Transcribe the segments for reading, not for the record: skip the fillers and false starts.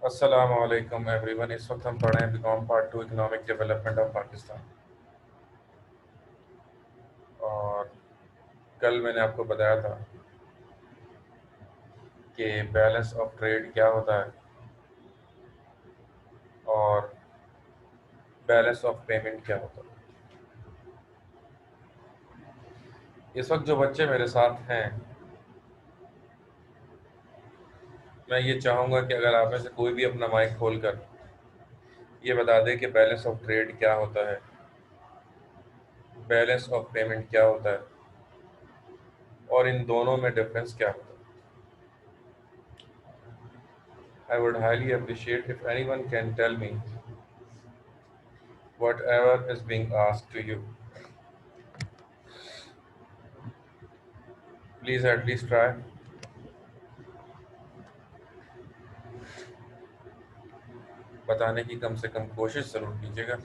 अस्सलाम वालेकुम एवरीवन। इस वक्त हम पढ़ रहे हैं BCom part 2 economic development of Pakistan. और कल मैंने आपको बताया था कि बैलेंस ऑफ ट्रेड क्या होता है और बैलेंस ऑफ पेमेंट क्या होता है। इस वक्त जो बच्चे मेरे साथ हैं, मैं ये चाहूँगा कि अगर आप में से कोई भी अपना माइक खोलकर ये बता दे कि बैलेंस ऑफ ट्रेड क्या होता है, बैलेंस ऑफ पेमेंट क्या होता है और इन दोनों में डिफरेंस क्या होता है। I would highly appreciate if anyone can tell me whatever is being asked to you. Please at least try. बताने की कम से कम कोशिश जरूर कीजिएगा।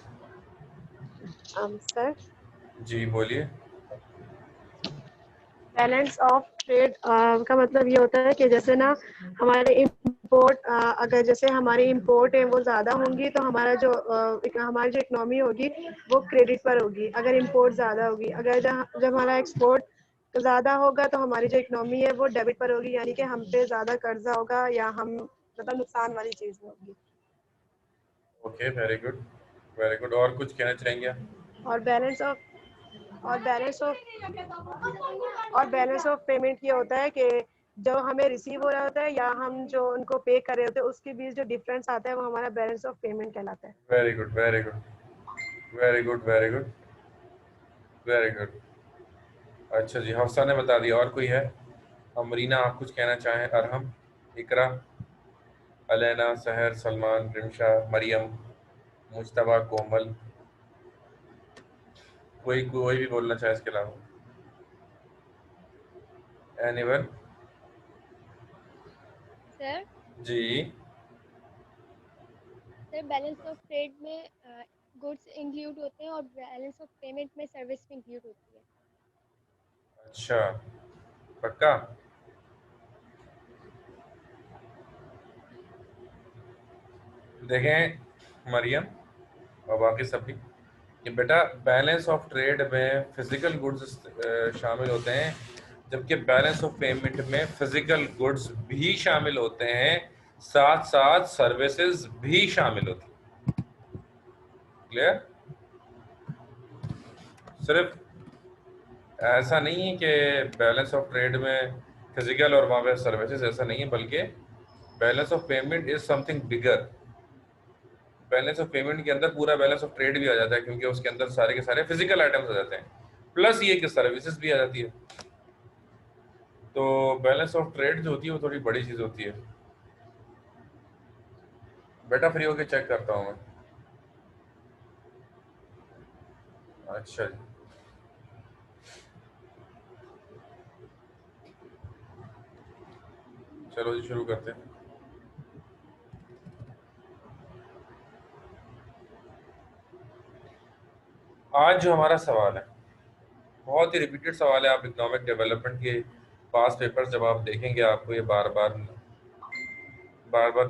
सर, जी बोलिए। बैलेंस ऑफ ट्रेड का मतलब ये होता है कि जैसे ना हमारे इंपोर्ट अगर जैसे हमारी इंपोर्ट है वो ज़्यादा होंगी तो हमारी जो इकोनॉमी होगी वो क्रेडिट पर होगी। अगर इंपोर्ट ज़्यादा होगी, अगर जब हमारा एक्सपोर्ट ज़्यादा होगा तो हमारी जो इकोनॉमी है वो डेबिट पर होगी, यानी कि हम पे ज़्यादा कर्जा होगा या हम मतलब नुकसान वाली चीज़ होगी। Okay, very good very good. और कुछ कहना चाहेंगे आप? और बैलेंस ऑफ और बैलेंस ऑफ और बैलेंस ऑफ पेमेंट ये होता है कि जो हमें रिसीव हो रहा होता है या हम जो उनको पे कर रहे होते हैं उसके बीच जो डिफरेंस आता है वो हमारा बैलेंस ऑफ पेमेंट कहलाता है। Very good very good very good very good very good. अच्छा जी, हफ्सा ने बता दिया। और कोई है? अमरीना, आप कुछ कहना चाहें? अरहम, इकरा, अलैना, सहर, सलमान, रिमशा, मरियम, मुश्तबा, कोमल, कोई कोई भी बोलना चाहे इसके अलावा? Anyone? Sir ji. Sir balance of trade में गुड्स इंक्लूड होते हैं और बैलेंस ऑफ पेमेंट में सर्विस इंक्लूड होती है। अच्छा, पक्का? देखें मरियम और बाकी सभी कि बेटा बैलेंस ऑफ ट्रेड में फिजिकल गुड्स शामिल होते हैं, जबकि बैलेंस ऑफ पेमेंट में फिजिकल गुड्स भी शामिल होते हैं, साथ साथ सर्विसेज भी शामिल होती हैं। क्लियर? सिर्फ ऐसा नहीं है कि बैलेंस ऑफ ट्रेड में फिजिकल और वहाँ पे सर्विसेज, ऐसा नहीं है, बल्कि balance of payment is something bigger. Balance of payment के अंदर पूरा बैलेंस ऑफ ट्रेड भी आ जाता है, क्योंकि उसके अंदर सारे के सारे फिजिकल आइटम्स आ जाते हैं, प्लस ये कि सर्विसेज भी आ जाती है। तो बैलेंस ऑफ ट्रेड जो होती है वो थोड़ी बड़ी चीज होती है। बेटा फ्री होके चेक करता हूँ मैं। अच्छा जी, चलो जी शुरू करते हैं। आज जो हमारा सवाल है बहुत ही रिपीटेड सवाल है। आप इकोनॉमिक डेवलपमेंट के पास पेपर्स जब आप देखेंगे आपको ये बार बार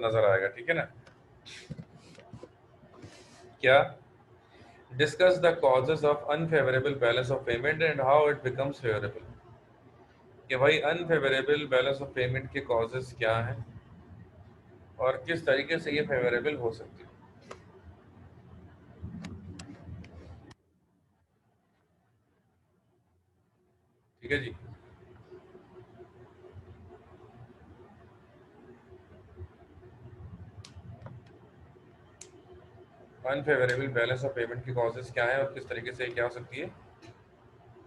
नजर आएगा, ठीक है ना? क्या? Discuss the causes of unfavourable balance of payment and how it becomes favourable. कि भाई अनफेवरेबल बैलेंस ऑफ पेमेंट के कॉजेस क्या हैं और किस तरीके से ये फेवरेबल हो सकती है। ठीक है जी। अनफेवरेबल बैलेंस ऑफ पेमेंट के कॉजेस क्या हैं और किस तरीके से क्या हो सकती है,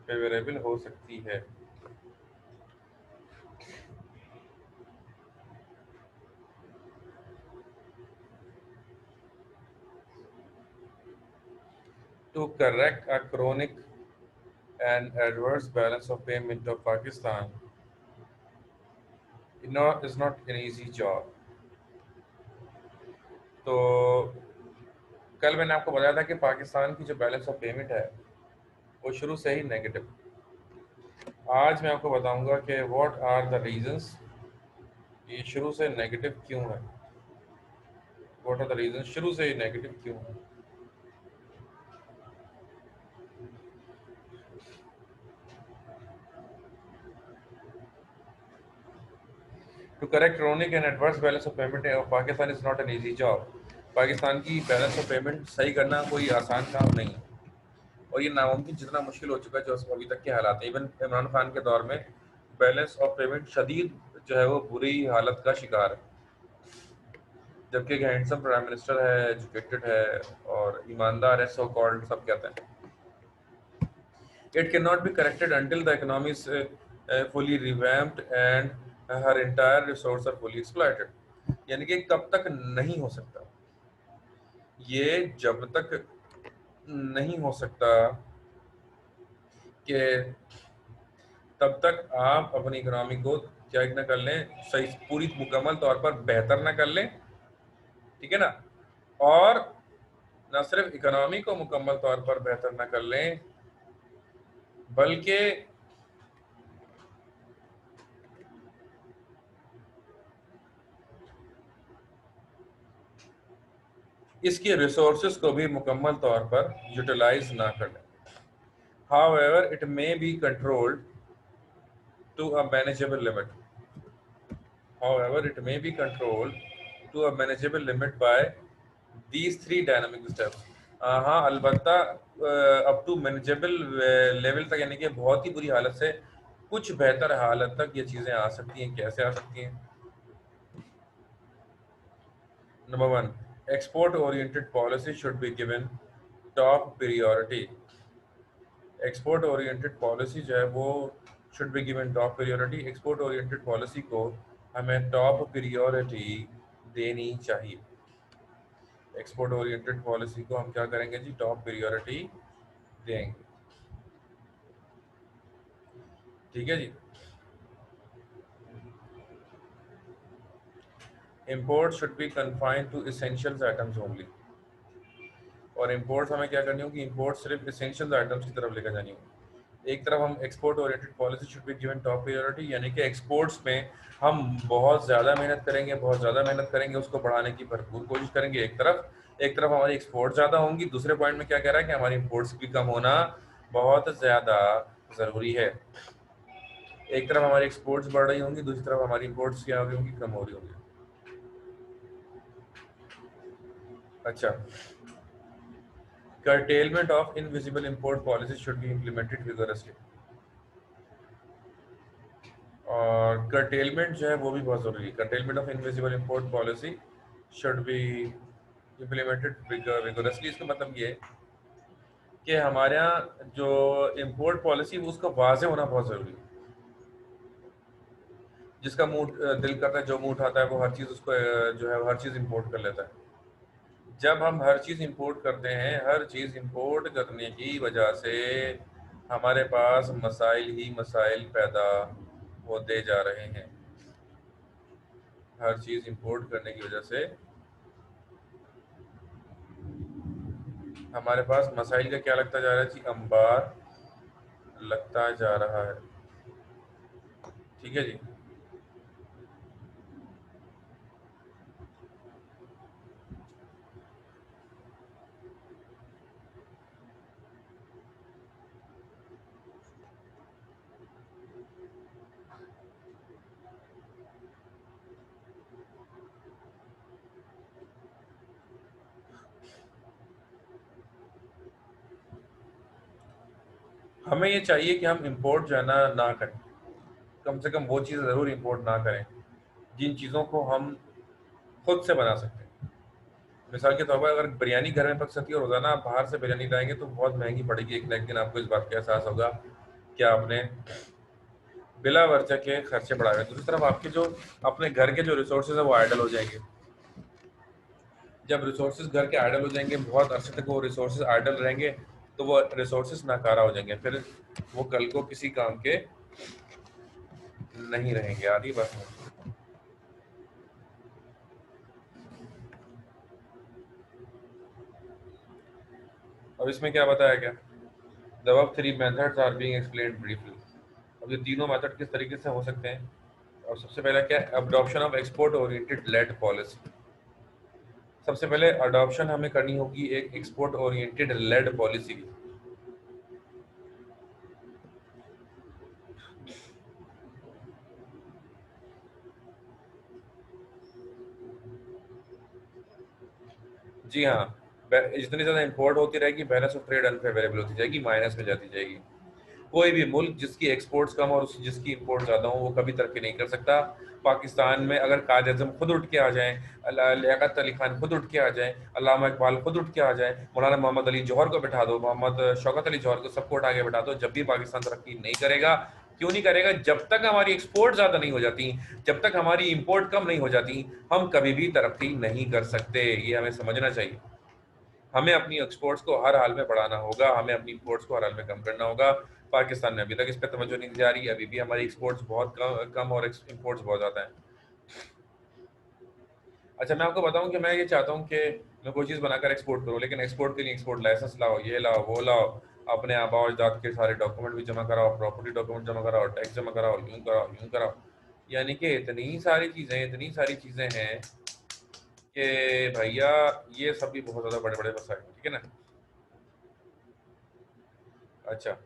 फेवरेबल हो सकती है। To correct a chronic and adverse balance of payment of Pakistan is not an easy job. तो कल मैंने आपको बताया था कि पाकिस्तान की जो बैलेंस ऑफ पेमेंट है वो शुरू से ही नेगेटिव। आज मैं आपको बताऊंगा कि व्हाट आर द रीजंस ये शुरू से नेगेटिव क्यों है। व्हाट आर द रीजन, शुरू से नेगेटिव क्यों? To correct chronic and adverse balance of payment of Pakistan is not an easy job. Pakistan की बैलेंस ऑफ पेमेंट सही करना कोई आसान काम नहीं है, और ये नामुमकिन जितना मुश्किल हो चुका है जो अभी तक के हालात है। इवन इमरान खान के दौर में बैलेंस ऑफ पेमेंट शदीद जो है वो बुरी हालत का शिकार है, जबकि एक हैंडसम प्राइम मिनिस्टर है, एजुकेटेड है और ईमानदार है, सो कॉल्ड सब कहते हैं। It cannot be corrected until the economy is fully revamped and her entire resources are fully exploited. यानी कि कब तक नहीं हो सकता, ये जब तक नहीं हो सकता कि तब तक आप अपनी इकोनॉमी को क्या न कर लें, सही पूरी मुकम्मल तौर पर बेहतर ना कर लें, ठीक है ना, और न सिर्फ इकोनॉमी को मुकम्मल तौर पर बेहतर ना कर लें बल्कि इसके रिसोर्सेज को भी मुकम्मल तौर पर यूटिलाइज ना कर लें। However, it may be controlled to a manageable limit. However, it may be controlled to a manageable limit by these three dynamic steps. हाँ, अलबत्ता अप टू मैनेजेबल लेवल तक, यानी कि बहुत ही बुरी हालत से कुछ बेहतर हालत तक ये चीज़ें आ सकती हैं। कैसे आ सकती हैं? Number 1, export oriented policy should be given top priority. Export oriented policy जो है वो should be given top priority. Export oriented policy को हमें टॉप प्रायोरिटी देनी चाहिए। एक्सपोर्ट ओरिएंटेड पॉलिसी को हम क्या करेंगे जी? टॉप प्रायोरिटी देंगे, ठीक है जी। Import should be confined to essentials items only. और इंपोर्ट्स हमें क्या करनी होगी? इंपोर्ट सिर्फ एसेंशियल्स आइटम्स की तरफ लेकर जानी होगी। एक तरफ हम export oriented policy should be given top priority, यानी कि एक्सपोर्ट्स में हम बहुत ज़्यादा मेहनत करेंगे, उसको बढ़ाने की भरपूर कोशिश करेंगे। एक तरफ हमारी एक्सपोर्ट ज़्यादा होंगी, दूसरे पॉइंट में क्या कह रहा है कि हमारी इंपोर्ट्स भी कम होना बहुत ज़्यादा ज़रूरी है। एक तरफ हमारी एक्सपोर्ट्स बढ़ रही होंगी, दूसरी तरफ हमारी इंपोर्ट्स क्या हो रही होंगी? कम हो रही होंगी। अच्छा, curtailment of invisible import policy should be implemented vigorously। और curtailment जो है वो भी बहुत ज़रूरी है। curtailment of invisible import policy should be implemented vigorously। इसका मतलब ये कि हमारे यहाँ जो import policy वो उसका वाज़ेह होना बहुत ज़रूरी है। जिसका मुंह दिल करता है, जो मुंह उठाता है वो हर चीज़ उसको जो है हर चीज़ इम्पोर्ट कर लेता है। जब हम हर चीज़ इंपोर्ट करते हैं, हर चीज़ इंपोर्ट करने की वजह से हमारे पास मसाइल ही मसाइल पैदा होते जा रहे हैं। हर चीज़ इंपोर्ट करने की वजह से हमारे पास मसाइल का क्या लगता जा रहा है जी? अंबार लगता जा रहा है, ठीक है जी। हमें ये चाहिए कि हम इंपोर्ट जो है ना करें, कम से कम वो चीज़ ज़रूर इंपोर्ट ना करें जिन चीज़ों को हम खुद से बना सकते हैं। मिसाल के तौर पर अगर बिरयानी घर में पक सकती है और रोज़ाना आप बाहर से बिरयानी लाएंगे तो बहुत महंगी पड़ेगी। एक न एक दिन आपको इस बात का एहसास होगा कि आपने बिला वजह के खर्चे बढ़ाए। दूसरी तरफ आपके जो अपने घर के जो रिसोर्सेज है वो आइडल हो जाएंगे। जब रिसोर्सेज घर के आइडल हो जाएंगे, बहुत अरसे तक वो रिसोर्सेज आइडल रहेंगे तो वो रिसोर्सेज नाकारा हो जाएंगे, फिर वो कल को किसी काम के नहीं रहेंगे। आधी बात है। अब इसमें क्या बताया गया? The above 3 methods are being explained briefly. अब ये तीनों मेथड किस तरीके से हो सकते हैं? और सबसे पहला क्या है? Adoption of export oriented led policy. सबसे पहले अडॉप्शन हमें करनी होगी एक एक्सपोर्ट ओरिएंटेड लेड पॉलिसी की। जी हाँ, जितनी ज्यादा इंपोर्ट होती रहेगी बैलेंस ऑफ ट्रेड अनफेवरेबल होती जाएगी, माइनस में जाती जाएगी। कोई भी मुल्क जिसकी एक्सपोर्ट्स कम और जिसकी इंपोर्ट ज्यादा हो वो कभी तरक्की नहीं कर सकता। पाकिस्तान में अगर कायद आज़म खुद उठ के आ जाएं, लियाकत अली खान खुद उठ के आ जाएं, अल्लामा इकबाल खुद उठ के आ जाएं, मौलाना मोहम्मद अली जौहर को बैठा दो, मोहम्मद शौकत अली जौहर को, सबको उठा के बैठा दो, जब भी पाकिस्तान तरक्की नहीं करेगा। क्यों नहीं करेगा? जब तक हमारी एक्सपोर्ट ज्यादा नहीं हो जाती, जब तक हमारी इंपोर्ट कम नहीं हो जाती, हम कभी भी तरक्की नहीं कर सकते। ये हमें समझना चाहिए। हमें अपनी एक्सपोर्ट्स को हर हाल में बढ़ाना होगा, हमें अपनी इंपोर्ट्स को हर हाल में कम करना होगा। पाकिस्तान में अभी तक इस पर तवज्जो नहीं दी जा रही, अभी भी हमारी एक्सपोर्ट्स बहुत कम और इंपोर्ट्स बहुत ज़्यादा हैं। अच्छा, मैं आपको बताऊं कि मैं ये चाहता हूं कि मैं कोई चीज़ बनाकर एक्सपोर्ट करूं, लेकिन एक्सपोर्ट के लिए एक्सपोर्ट लाइसेंस लाओ, ये लाओ, वो लाओ, अपने आबा अजदाद के सारे डॉक्यूमेंट भी जमा कराओ, प्रॉपर्टी डॉक्यूमेंट जमा कराओ, टैक्स जमा कराओ, यूं कराओ, यूं कराओ। यानी कि इतनी सारी चीज़ें हैं कि भैया ये सब भी बहुत ज़्यादा बड़े बड़े मसाइल हैं, ठीक है ना। अच्छा,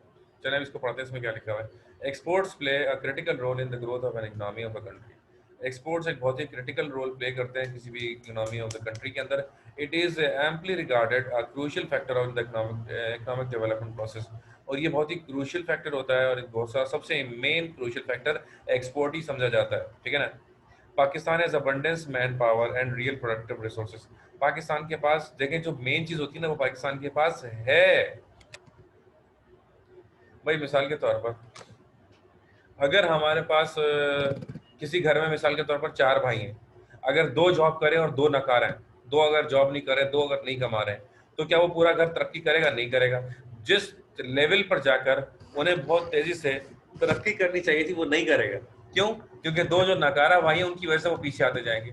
चलें अब इसको पढ़ते हैं, इसमें क्या लिखा हुआ है। Exports play a critical role in the growth of an economy of a country. Exports एक बहुत ही क्रिटिकल रोल प्ले करते हैं किसी भी इकोनॉमी ऑफ द कंट्री के अंदर। It is amply regarded a crucial factor of the economic development process. और ये बहुत ही क्रूशियल फैक्टर होता है, और बहुत सा सबसे मेन क्रूशियल फैक्टर एक्सपोर्ट ही समझा जाता है, ठीक है ना। Pakistan has abundance man power and real productive resources. Pakistan के पास देखें, जो मेन चीज़ होती है ना, वो पाकिस्तान के पास है। भाई मिसाल के तौर पर अगर हमारे पास किसी घर में मिसाल के तौर पर 4 भाई हैं, अगर 2 जॉब करें और 2 नकार हैं, 2 अगर जॉब नहीं करें, 2 अगर नहीं कमा रहे हैं, तो क्या वो पूरा घर तरक्की करेगा? नहीं करेगा। जिस लेवल पर जाकर उन्हें बहुत तेजी से तरक्की करनी चाहिए थी वो नहीं करेगा। क्यों? क्योंकि 2 जो नकारा भाई हैं उनकी वजह से वो पीछे आते जाएंगे,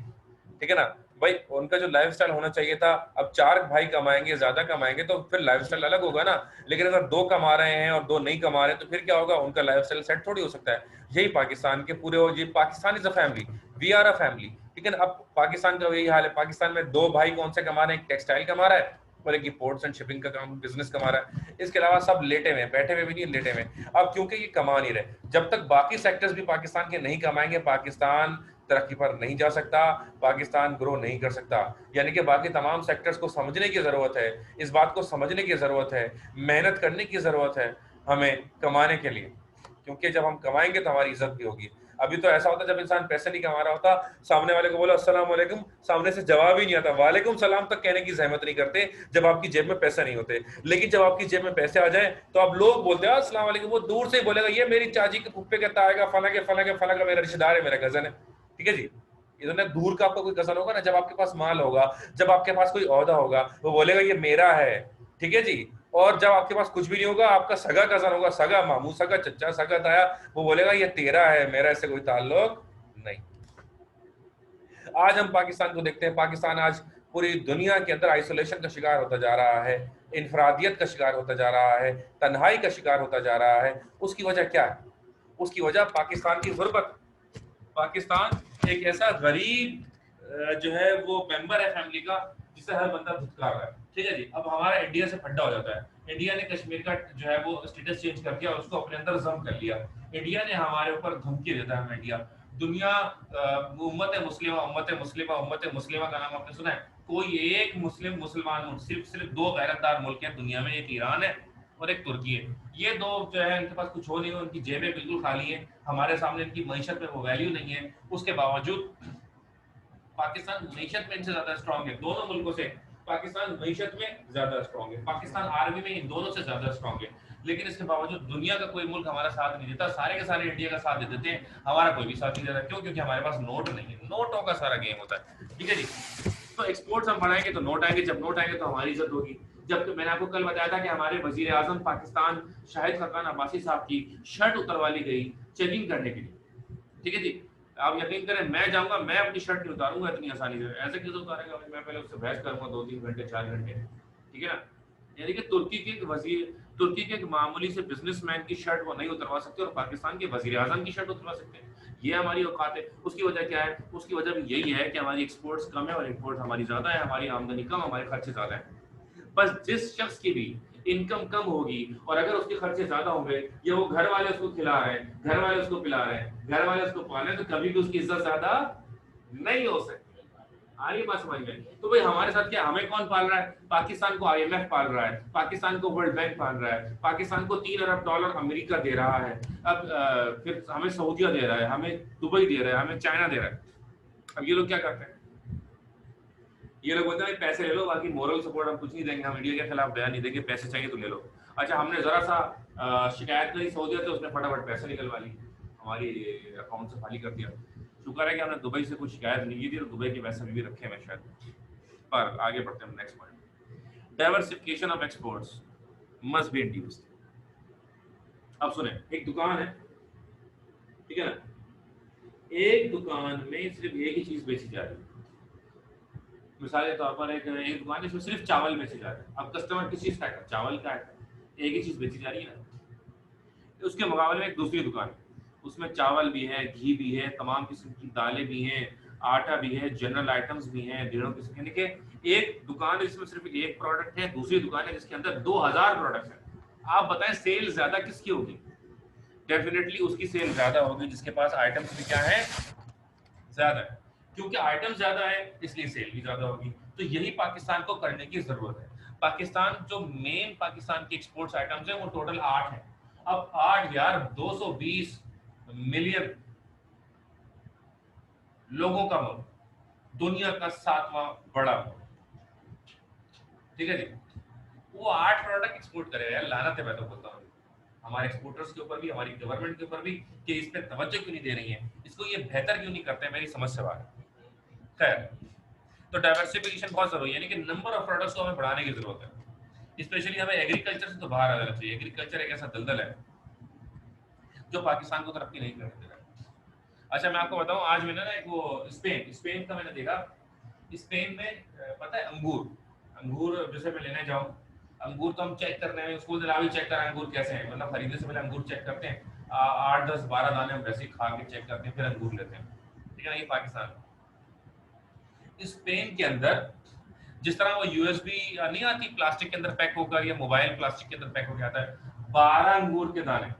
ठीक है ना। भाई उनका जो लाइफस्टाइल होना चाहिए था, अब 4 भाई कमाएंगे, ज्यादा कमाएंगे तो फिर लाइफस्टाइल अलग होगा ना। लेकिन अगर 2 कमा रहे हैं और 2 नहीं कमा रहे हैं, तो फिर क्या होगा? उनका लाइफस्टाइल सेट थोड़ी हो सकता है। यही पाकिस्तान के पूरे, और ये Pakistan is a family, we are a family, ठीक है ना। अब पाकिस्तान का यही हाल है। पाकिस्तान में 2 भाई कौन से कमा रहे हैं? एक टेक्सटाइल कमा रहा है और एक पोर्ट्स एंड शिपिंग का काम बिजनेस कमा रहा है। इसके अलावा सब लेटे हुए, बैठे हुए भी नहीं, लेटे हुए। अब क्योंकि ये कमा नहीं रहे, जब तक बाकी सेक्टर्स भी पाकिस्तान के नहीं कमाएंगे, पाकिस्तान तरक्की पर नहीं जा सकता, पाकिस्तान ग्रो नहीं कर सकता। यानी कि बाकी तमाम सेक्टर्स को समझने की ज़रूरत है, इस बात को समझने की ज़रूरत है, मेहनत करने की ज़रूरत है हमें कमाने के लिए, क्योंकि जब हम कमाएंगे तो हमारी इज्जत भी होगी। अभी तो ऐसा होता है, जब इंसान पैसे नहीं कमा रहा होता, सामने वाले को बोला अस्सलाम वालेकुम, सामने से जवाब ही नहीं आता, वालेकुम सलाम तक कहने की जहमत नहीं करते जब आपकी जेब में पैसे नहीं होते। लेकिन जब आपकी जेब में पैसे आ जाए तो आप लोग बोलते हैं अस्सलाम वालेकुम, वो दूर से ही बोलेगा ये मेरी चाची के फुप्पे के ताएगा, फला का मेरा रिश्तेदार है, मेरा कजन है, ठीक है जी। इधर दूर का आपका कोई कजन होगा ना, जब आपके पास माल होगा, जब आपके पास कोई ओहदा होगा, वो बोलेगा ये मेरा है, ठीक है जी। और जब आपके पास कुछ भी नहीं होगा, आपका सगा कजन होगा, सगा मामू, सगा चचा, सगा ताया, वो बोलेगा ये तेरा है, मेरा इससे कोई ताल्लुक नहीं। आज हम पाकिस्तान को देखते हैं, पाकिस्तान आज पूरी दुनिया के अंदर आइसोलेशन का शिकार होता जा रहा है, इनफरादियत का शिकार होता जा रहा है, तन्हाई का शिकार होता जा रहा है। उसकी वजह क्या है? उसकी वजह पाकिस्तान की गुर्बत। पाकिस्तान एक ऐसा गरीब जो है वो मेंबर है फैमिली का, जिसे हर बंदा धुतकार रहा है, ठीक है जी। अब हमारा इंडिया से फड्डा हो जाता है। इंडिया ने कश्मीर का जो है वो स्टेटस चेंज कर दिया और उसको अपने अंदर जम कर लिया। इंडिया ने हमारे ऊपर धमकी देता है मीडिया, दुनिया उम्मत मुस्लिमा का नाम आपने सुना है? कोई एक मुसलमान मुल्क, सिर्फ 2 गैरतदार मुल्क हैं दुनिया में, एक ईरान है और एक तुर्की है। ये 2 जो है इनके पास कुछ हो नहीं, उनकी जेबें बिल्कुल खाली हैं, हमारे सामने इनकी मईशत में वो वैल्यू नहीं है। उसके बावजूद पाकिस्तान मईशत में इनसे ज्यादा स्ट्रांग है, दोनों मुल्कों से पाकिस्तान मईशत में ज्यादा स्ट्रांग है, पाकिस्तान आर्मी में इन दोनों से ज्यादा स्ट्रांग है। लेकिन इसके बावजूद दुनिया का कोई मुल्क हमारा साथ नहीं देता, सारे के सारे इंडिया का साथ दे देते हैं, हमारा कोई भी साथ नहीं देता। क्यों? क्योंकि हमारे पास नोट नहीं है, नोटों का सारा गेम होता है, ठीक है जी। तो एक्सपोर्ट्स हम बढ़ाएंगे तो नोट आएंगे, जब नोट आएंगे तो हमारी इज्जत होगी। जब मैंने आपको कल बताया था कि हमारे वजीर आजम पाकिस्तान शाहिद खकान अब्बासी साहब की शर्ट उतरवा ली गई चेकिंग करने के लिए, ठीक है जी। आप यकीन करें, मैं जाऊंगा, मैं अपनी शर्ट नहीं उतारूंगा इतनी आसानी से। ऐसे कैसे उतारेगा? मैं पहले उससे बहस करूंगा 2-3 घंटे 4 घंटे, ठीक है ना। यानी कि तुर्की के एक मामूली से बिजनेसमैन की शर्ट वो नहीं उतरवा सकते और पाकिस्तान के वजीर आजम की शर्ट उतरवा सकते हैं। ये हमारी औकात है। उसकी वजह क्या है? उसकी वजह भी यही है कि हमारी एक्सपोर्ट्स कम है और इंपोर्ट हमारी ज़्यादा है, हमारी आमदनी कम, हमारे खर्चे ज़्यादा है। बस जिस शख्स की भी इनकम कम होगी और अगर उसके खर्चे ज़्यादा होंगे या वो घर वाले उसको खिला रहे हैं, घर वाले उसको पिला रहे हैं, घर वाले उसको पाल रहे हैं, तो कभी भी उसकी इज्जत ज़्यादा नहीं हो सकती। आ रही बात समझ में? तो भाई हमारे साथ क्या, हमें कौन पाल रहा है? पाकिस्तान को IMF पाल रहा है, पाकिस्तान को वर्ल्ड बैंक पाल रहा है, पाकिस्तान को $3 अरब अमेरिका दे रहा है, अब फिर हमें सऊदीया दे रहा है, हमें दुबई दे रहा है, हमें चाइना दे रहा है। अब ये लोग क्या करते हैं? ये लोग बोलते हैं पैसे ले लो, बाकी मोरल सपोर्ट हम कुछ नहीं देंगे, हम इंडिया के खिलाफ बयान नहीं देंगे, पैसे चाहिए तो ले लो। अच्छा, हमने जरा सा शिकायत करी सऊदीया से, उसने फटाफट पैसे निकलवा ली, हमारी अकाउंट से खाली कर दिया। शुक्र है कि हमने दुबई से कुछ शिकायत नहीं की थी, तो दुबई के पैसे भी रखे हैं शायद। पर आगे बढ़ते हैं next point, diversification of exports must be introduced. अब सुने, एक दुकान है, ठीक है ना, एक दुकान में सिर्फ एक ही चीज बेची जा रही है। मिसाल के तौर पर एक दुकान है जिसमें सिर्फ चावल बेचे जा रहे हैं। अब कस्टमर किस चीज का है? चावल का है, एक ही चीज बेची जा रही है ना। उसके मुकाबले में एक दूसरी दुकान है, उसमें चावल भी है, घी भी है, तमाम किस्म की दालें भी हैं, आटा भी है, जनरल आइटम्स भी हैं, डेढ़ों किस्म के। देखिए, एक दुकान है जिसमें सिर्फ एक प्रोडक्ट है, दूसरी दुकान है जिसके अंदर 2000 प्रोडक्ट है। आप बताएं सेल ज्यादा किसकी होगी? डेफिनेटली उसकी सेल ज्यादा होगी जिसके पास आइटम्स भी क्या है, ज्यादा है। क्योंकि आइटम ज्यादा है इसलिए सेल भी ज्यादा होगी। तो यही पाकिस्तान को करने की जरूरत है। पाकिस्तान जो मेन पाकिस्तान के एक्सपोर्ट्स आइटम्स है वो टोटल 8 है। अब 8 यार, 220 मिलियन लोगों का मुल्क, दुनिया का 7वां बड़ा मुल्क, ठीक है जी, वो 8 प्रोडक्ट एक्सपोर्ट करेगा यार, लानत है। मैं तो बोलता हूँ हमारे एक्सपोर्टर्स के ऊपर भी, हमारी गवर्नमेंट के ऊपर भी, कि इस पे तवज्जो क्यों नहीं दे रही है, इसको ये बेहतर क्यों नहीं करते हैं, मेरी समझ से बाहर है। खैर, तो डाइवर्सिफिकेशन बहुत जरूरी है, यानी कि नंबर ऑफ प्रोडक्ट्स को हमें बढ़ाने की जरूरत है। स्पेशली हमें एग्रीकल्चर से तो बाहर आ जाना चाहिए। एग्रीकल्चर एक ऐसा दलदल है जो पाकिस्तान को तरक्की नहीं करने दे रहा है। अच्छा, मैं आपको बताऊं, आज मैंने ना एक वो स्पेन का मैंने देखा। स्पेन में पता है अंगूर जैसे मैं लेने जाऊं, अंगूर तो हम चेक करने में स्कूल में चेक करें अंगूर कैसे हैं, मतलब खरीदने से पहले अंगूर चेक करते हैं, 8 10 12 दाने हम वैसे ही खा के चेक करते हैं, फिर अंगूर लेते हैं, ठीक है ना। ये पाकिस्तान। स्पेन के अंदर जिस तरह वो USB नहीं आती प्लास्टिक के अंदर पैक होकर, या मोबाइल प्लास्टिक के अंदर पैक होकर आता है, 12 अंगूर के दाने,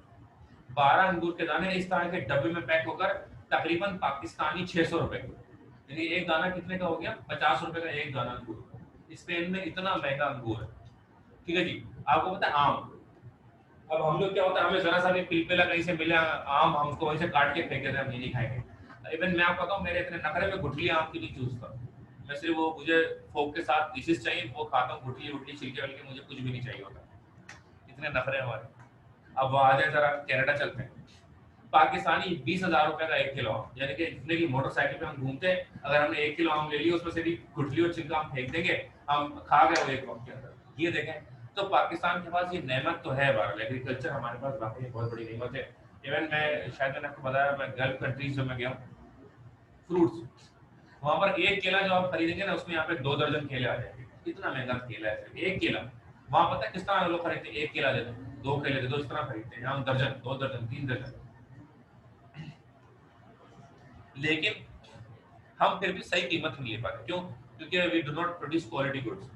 12 अंगूर के दाने इस तरह के डब्बे में पैक होकर तकरीबन पाकिस्तानी 600 रुपए, यानी एक दाना कितने का हो गया? 50 रुपए का एक दाना अंगूर। स्पेन में इतना महंगा अंगूर है, ठीक है जी। आपको पता है आम, अब हम लोग क्या होता है, हमें जरा सा भी पिलपिला कहीं से मिले आम, हमको वहीं से काट के फेंक देते हैं, हम ये नहीं खाएंगे। इवन मैं आपको बताऊं, मेरे इतने नखरे में गुठली आम की नहीं चूसता, मैं सिर्फ वो मुझे फोक के साथ डिशेस चाहिए वो खाता हूँ, गुठली उठली छिलके वलके मुझे कुछ भी नहीं चाहिए होता, इतने नखरे हमारे। अब आ जाए जरा कनाडा चलते हैं, पाकिस्तानी 20,000 रुपए का 1 किलो आम, यानी कि जितने की मोटरसाइकिल पे हम घूमते हैं, अगर हमने 1 किलो आम ले लिया उसमें से भी गुठली और छिलका हम फेंक देंगे, हम खा गए वो एक वक्त के अंदर। ये देखें, तो पाकिस्तान के पास ये नेमत तो है, बहरहाल एग्रीकल्चर हमारे पास वाकई बहुत बड़ी नेमत है। इवन मैं शायद मैंने आपको बताया, मैं गल्फ कंट्रीज में गया फ्रूट्स, वहां पर एक केला जो आप खरीदेंगे ना, उसमें यहाँ पे 2 दर्जन केले आ जाएंगे, इतना महंगा केला है, एक केला। वहां पता है किस तरह लोग खरीदते हैं? 1 केला दे दो, 2 केले दे दो, इस तरह खरीदते हैं। हम दर्जन, 2 दर्जन, 3 दर्जन। लेकिन हम फिर भी सही कीमत नहीं ले पाते, क्यों? क्योंकि we do not produce quality goods.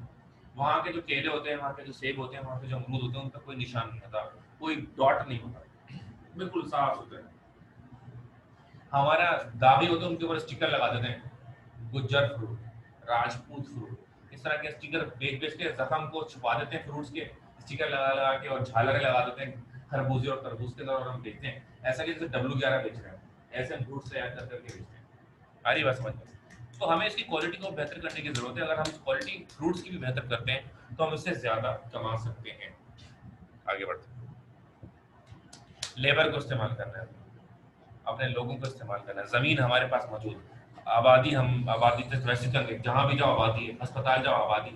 वहाँ के जो केले होते हैं, वहाँ के जो सेब होते हैं, वहाँ के जो अमरूद होते हैं, उन पर कोई निशान नहीं होता, कोई डॉट नहीं होता, बिल्कुल साफ सुथरे। हमारा दावी होते हैं, उनके ऊपर स्टिकर लगा देते हैं, गुज्जर फ्रूट, राजपूत फ्रूट, इस तरह के स्टिकर बेच बेच के जख्म को छुपा देते हैं फ्रूट्स के, स्टिकर लगा लगा के, और झालरें लगा देते हैं खरबूजे और तरबूज के अंदर, और हम बेचते हैं ऐसा कि जैसे W11 बेच रहे हैं, ऐसे हम फ्रूट्स तैयार करके बेचते हैं। आ रही बात समझ में? तो हमें इसकी क्वालिटी को बेहतर करने की जरूरत है। अगर हम क्वालिटी फ्रूट्स की भी बेहतर करते हैं तो हम इससे ज्यादा कमा सकते हैं। आगे बढ़ते हैं, लेबर को इस्तेमाल करना है, अपने लोगों को इस्तेमाल करना है, जमीन हमारे पास मौजूद, आबादी, हम आबादी तक वैसे करेंगे, जहाँ भी जाओ आबादी है, अस्पताल जाओ आबादी,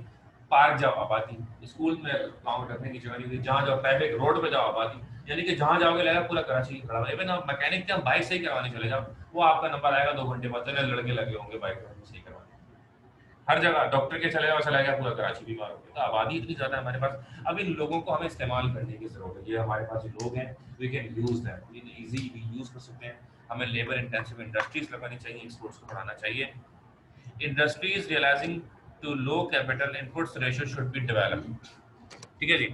पार्क जाओ आबादी, स्कूल में काम रखने की जगह नहीं, जहाँ जाओ ट्रैफिक रोड पे जाओ आबादी, यानी कि जहाँ जाओगे लगेगा पूरा कराची खड़ा हुआ। इवन आप मैकेनिक के हम बाइक सही करवाने चले जाओ, वो आपका नंबर आएगा 2 घंटे बाद, चले लड़के लगे होंगे बाइक में सही करवाने। हर जगह डॉक्टर के चले जाओ, चला गया पूरा कराची बीमार हो गया। तो आबादी इतनी ज्यादा है हमारे पास, अब इन लोगों को हमें इस्तेमाल करने की जरूरत है। ये हमारे पास जो लोग हैं, we can use them, easily use कर सकते हैं। हमें लेबर इंटेंसिव इंडस्ट्रीज लगानी चाहिए, एक्सपोर्ट्स को बढ़ाना चाहिए। Industries realising to low capital inputs ratio should be developed. ठीक है जी।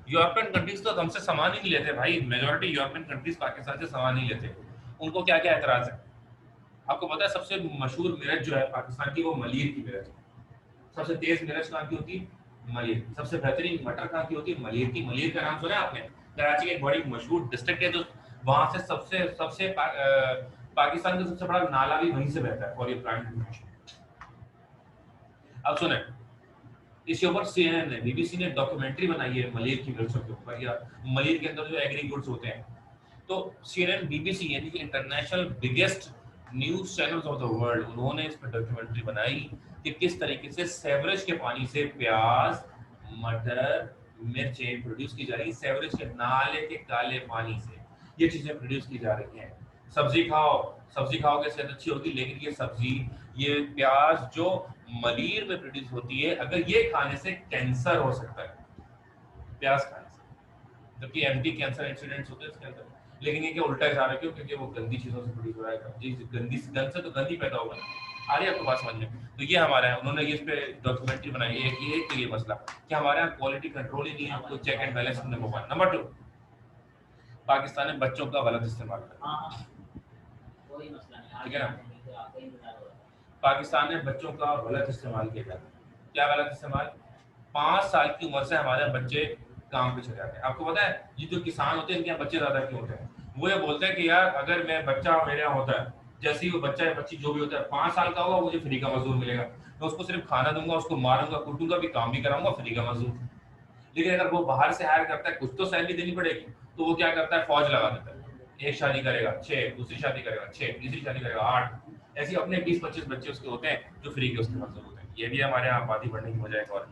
यूरोपियन कंट्रीज तो हमसे सामान ही नहीं लेते भाई, मेजोरिटी यूरोपियन कंट्रीज पाकिस्तान से सामान नहीं लेते। उनको क्या क्या एतराज है? आपको पता है सबसे मशहूर मिर्च जो है पाकिस्तान की वो मलिर की मिर्च है। सबसे तेज मिर्च कहाँ की होती है? मलिर। सबसे बेहतरीन मटर कहाँ की होती है? मलिर की। मलिर का नाम सुना है आपने? कराची की एक बड़ी मशहूर डिस्ट्रिक्ट है जो वहां से सबसे पाकिस्तान का सबसे बड़ा नाला भी वहीं से बहता है। For your prime information. अब सुने, इसके ऊपर सीएनएन ने, बीबीसी ने डॉक्यूमेंट्री बनाई है मलिर की मिर्चों के ऊपर, या मलिर के अंदर जो एग्री गुड्स होते हैं। तो सीएनएन बीबीसी यानी कि international biggest news channels of the world, उन्होंने इस पर डॉक्यूमेंट्री बनाई कि किस तरीके से सेवरेज के पानी से प्याज, मटर, मिर्चें प्रोड्यूस की जा रही है। सेवरेज के नाले के काले पानी से ये चीजें प्रोड्यूस की जा रही हैं। सब्जी खाओगे सेहत अच्छी होगी, लेकिन ये सब्जी, ये प्याज जो मलिर में प्रोड्यूस होती है, अगर ये खाने से कैंसर हो सकता है, प्याज खाने से, जबकि एंटी कैंसर इंसिडेंट्स होते हैं इसके अंदर। लेकिन ये क्या उल्टा जा रहा है? क्यों? क्योंकि वो गंदी चीजों से प्रोड्यूस हो रहा है। जी, गंद से तो गंदी पैदा होगा। आ रही है आपको बात समझ में? तो ये हमारा है, उन्होंने इस पे डॉक्यूमेंट्री बनाई है। ये तो ये मसला कि हमारे यहाँ क्वालिटी कंट्रोल ही नहीं है, कोई check and balance. Number 1। Number 2, Pakistan में बच्चों का गलत इस्तेमाल करता है। ठीक है ना? पाकिस्तान में बच्चों का गलत इस्तेमाल किया जाता है। क्या गलत इस्तेमाल? 5 साल की उम्र से हमारे बच्चे काम पे चले जाते हैं। आपको पता है ये जो किसान होते हैं इनके यहाँ बच्चे ज्यादा क्यों होते हैं? वो ये बोलते हैं कि यार अगर मैं बच्चा मेरे यहाँ होता है, जैसे ही वो बच्चा या बच्ची जो भी होता है 5 साल का होगा, मुझे फ्री का मजदूर मिलेगा। मैं उसको सिर्फ खाना दूंगा, उसको मारूंगा कूटूंगा भी, काम भी कराऊंगा, फ्री का मजदूर। लेकिन अगर वो बाहर से हायर करता है, कुछ तो सैलरी देनी पड़ेगी, तो वो क्या करता है? फौज लगा देता है। एक शादी करेगा 6, दूसरी शादी करेगा 6, तीसरी शादी करेगा 8। ऐसे अपने 20-25 बच्चे उसके होते हैं जो फ्री के उसके मजदूर होते हैं। ये भी हमारे यहाँ आबादी बढ़ने की वजह एक और।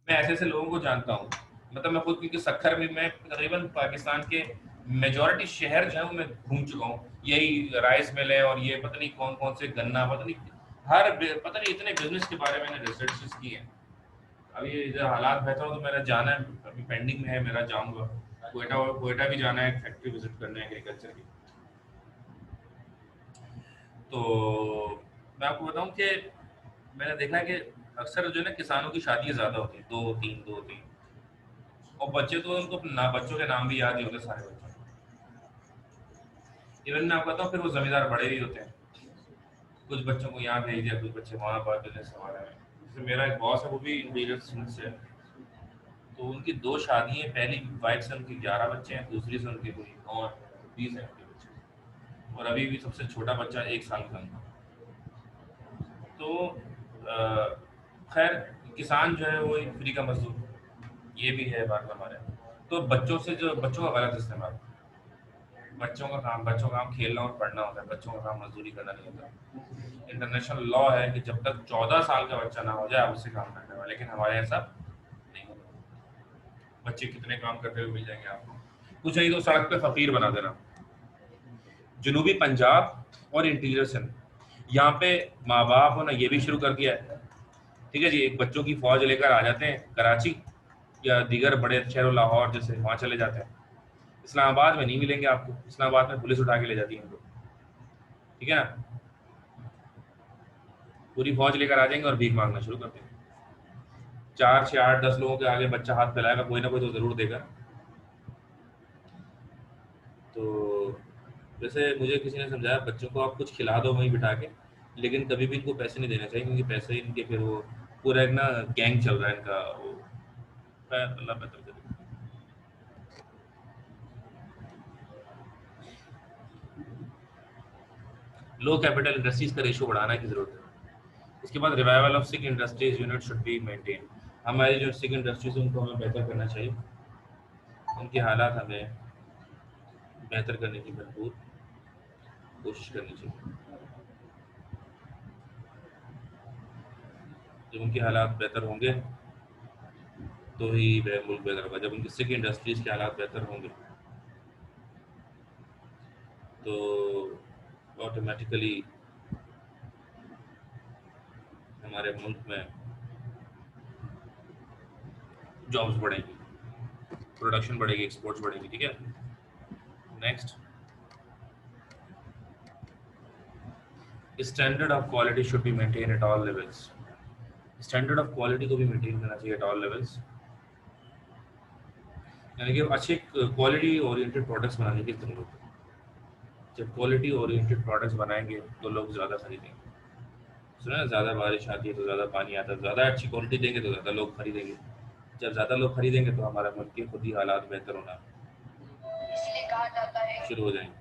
मैं ऐसे ऐसे लोगों को जानता हूँ, मतलब मैं खुद, क्योंकि सखर में मैं तकरीबन पाकिस्तान के मेजॉरिटी शहर जो है वो मैं घूम चुका हूँ। यही राइस मिल है और ये पता नहीं कौन कौन से गन्ना, पता नहीं इतने बिजनेस के बारे में मैंने रिसर्च की है। अभी इधर हालात बेहतर हो तो मेरा जाना है, अभी पेंडिंग में है मेरा, जाऊंगा। कोयटा भी जाना है, फैक्ट्री विजिट करना है एग्रीकल्चर की। तो मैं आपको बताऊं कि मैंने देखा है कि अक्सर जो है ना किसानों की शादियां ज्यादा होती हैं, 2-3 और बच्चे तो उनको बच्चों के नाम भी याद नहीं होते सारे बच्चों। इवन मैं आपको बताऊँ फिर वो जमींदार बड़े भी होते हैं। कुछ बच्चों को यहाँ भेज दिया, कुछ बच्चे वहाँ पर बिजनेस संभाल रहे हैं। जैसे मेरा एक बॉस है, वो भी इंटीरियर से है, तो उनकी 2 शादी हैं। पहली वाइफ से उनके 11 बच्चे हैं, दूसरी से उनके कोई 9-20 हैं उनके बच्चे, और अभी भी सबसे छोटा बच्चा 1 साल का है। तो खैर किसान जो है वो एक फ्री का मजदूर, ये भी है बात हमारे। तो बच्चों का गलत इस्तेमाल, बच्चों का काम खेलना और पढ़ना होता है, बच्चों का काम मजदूरी करना नहीं होता। इंटरनेशनल लॉ है कि जब तक 14 साल का बच्चा ना हो जाए आप उससे काम करने वाले, लेकिन हमारे यहाँ सब नहीं होता। बच्चे कितने काम करते हुए मिल जाएंगे आपको? कुछ नहीं तो सड़क पे फकीर बना देना। जनूबी पंजाब और इंटीरियर सिंध, यहाँ पे माँ बाप हो ना, ये भी शुरू कर दिया है। ठीक है जी, एक बच्चों की फौज लेकर आ जाते हैं कराची या दीगर बड़े शहरों, लाहौर जैसे, वहाँ चले जाते हैं। इस्लामाबाद में नहीं मिलेंगे आपको, इस्लामाबाद में पुलिस उठा के ले जाती है उनको। ठीक है ना? पूरी फौज लेकर आ जाएंगे और भीख मांगना शुरू कर देंगे। 4, 6, 8, 10 लोगों के आगे बच्चा हाथ फैलाएगा, कोई ना कोई तो जरूर देगा। तो वैसे मुझे किसी ने समझाया बच्चों को आप कुछ खिला दो वहीं बिठा के, लेकिन कभी भी इनको पैसे नहीं देने चाहिए, क्योंकि पैसे इनके फिर वो पूरा एक ना गैंग चल रहा है इनका। वो अल्लाह बेहतर करे। लो कैपिटल इंडस्ट्रीज का रेशियो बढ़ाना की जरूरत है। उसके बाद revival of sick industries unit should be maintain. हमारी जो सिक इंडस्ट्रीज है उनको हमें बेहतर करना चाहिए, उनकी हालात हमें बेहतर करने की भरपूर कोशिश करनी चाहिए। जब उनके हालात बेहतर होंगे तो ही वह मुल्क बेहतर होगा। जब उनकी सिक इंडस्ट्रीज के हालात बेहतर होंगे तो ऑटोमेटिकली हमारे मुल्क में जॉब्स बढ़ेंगी, प्रोडक्शन बढ़ेगी, एक्सपोर्ट्स बढ़ेगी। ठीक है, next, standard of quality should be maintain at all levels. Standard of quality को भी मेंटेन करना चाहिए एट ऑल लेवल्स, यानी कि अच्छे क्वालिटी ओरिएंटेड प्रोडक्ट्स बनाने की जरूरत है। जब क्वालिटी ओरिएंटेड प्रोडक्ट्स बनाएंगे तो लोग ज़्यादा खरीदेंगे। सुना, ज़्यादा बारिश आती है तो ज़्यादा पानी आता है, ज़्यादा अच्छी क्वालिटी देंगे तो ज़्यादा लोग खरीदेंगे। जब ज़्यादा लोग खरीदेंगे तो हमारा मुल्क के खुद ही हालात बेहतर होना शुरू हो जाएंगे।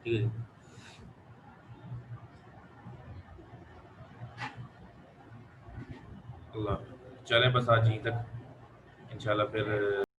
ठीक है, अल्लाह, चलें बस आज यहीं तक, इंशाल्लाह फिर